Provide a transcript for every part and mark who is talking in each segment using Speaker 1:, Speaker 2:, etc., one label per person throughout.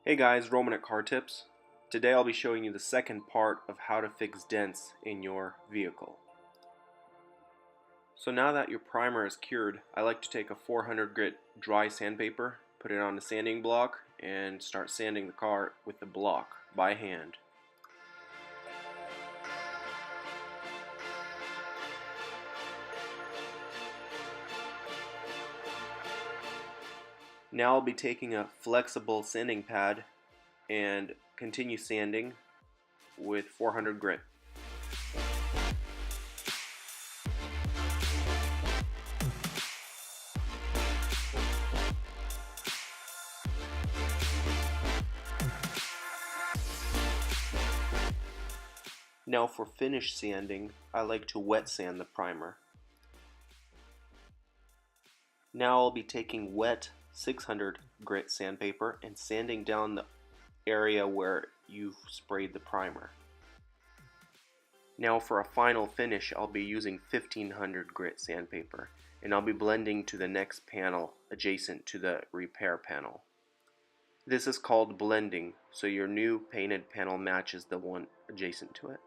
Speaker 1: Hey guys, Roman at Car Tips. Today I'll be showing you the second part of how to fix dents in your vehicle. So now that your primer is cured, I like to take a 400 grit dry sandpaper, put it on a sanding block, and start sanding the car with the block by hand. Now I'll be taking a flexible sanding pad and continue sanding with 400 grit. Now for finish sanding, I like to wet sand the primer. Now I'll be taking wet 600 grit sandpaper and sanding down the area where you've sprayed the primer. Now for a final finish, I'll be using 1500 grit sandpaper, and I'll be blending to the next panel adjacent to the repair panel. This is called blending, so your new painted panel matches the one adjacent to it.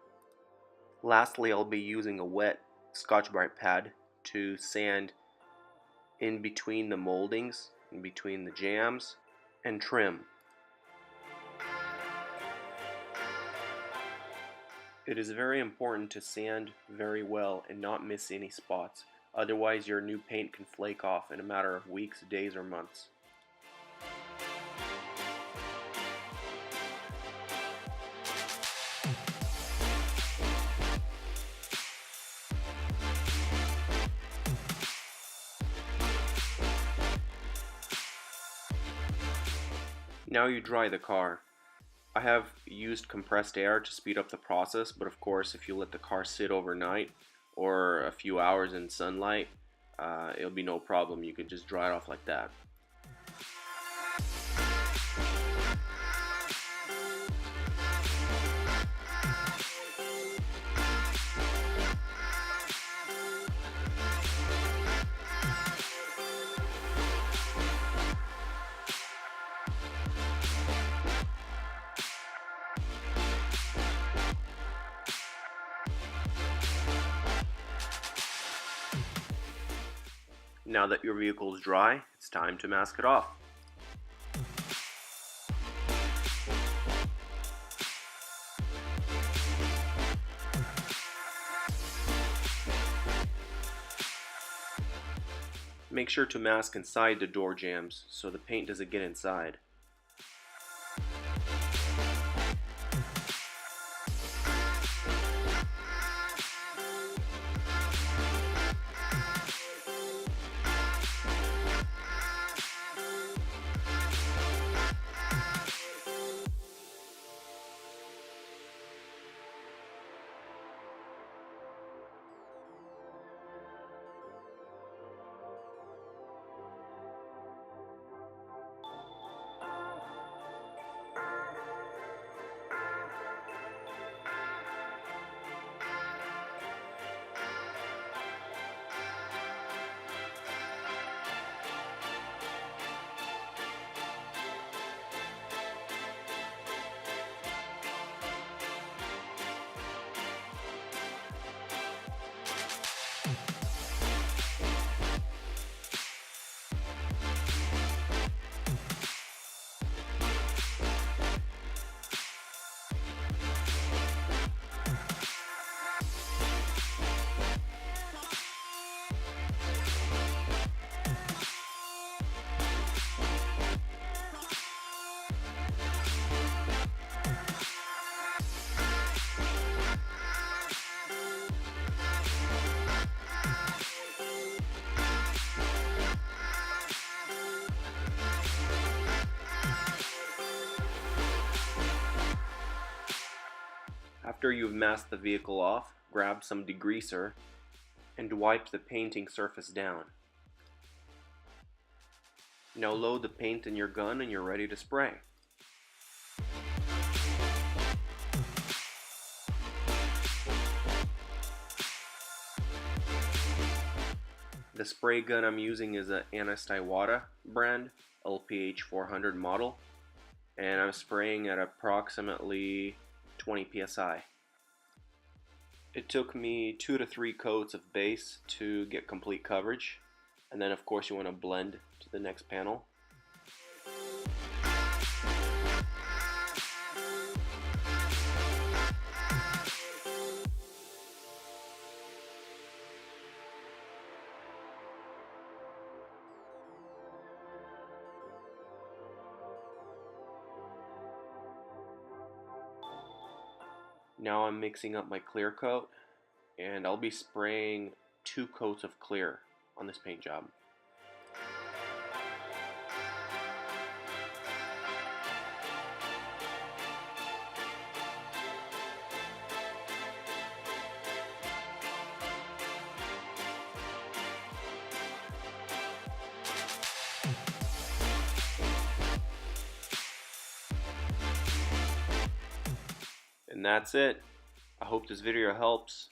Speaker 1: Lastly, I'll be using a wet Scotch-Brite pad to sand in between the moldings, in between the jambs, and trim. It is very important to sand very well and not miss any spots, otherwise your new paint can flake off in a matter of weeks, days, or months. Now you dry the car. I have used compressed air to speed up the process, but of course if you let the car sit overnight or a few hours in sunlight, it'll be no problem. You could just dry it off like that. Now that your vehicle is dry, it's time to mask it off. Make sure to mask inside the door jambs so the paint doesn't get inside. After you've masked the vehicle off, grab some degreaser and wipe the painting surface down. Now load the paint in your gun and you're ready to spray. The spray gun I'm using is an Anastaiwata brand LPH 400 model. and I'm spraying at approximately 20 psi. It took me 2 to 3 coats of base to get complete coverage, and then of course you want to blend to the next panel. Now I'm mixing up my clear coat, and I'll be spraying 2 coats of clear on this paint job. And that's it. I hope this video helps.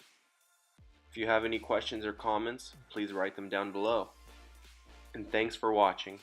Speaker 1: If you have any questions or comments, please write them down below. And thanks for watching.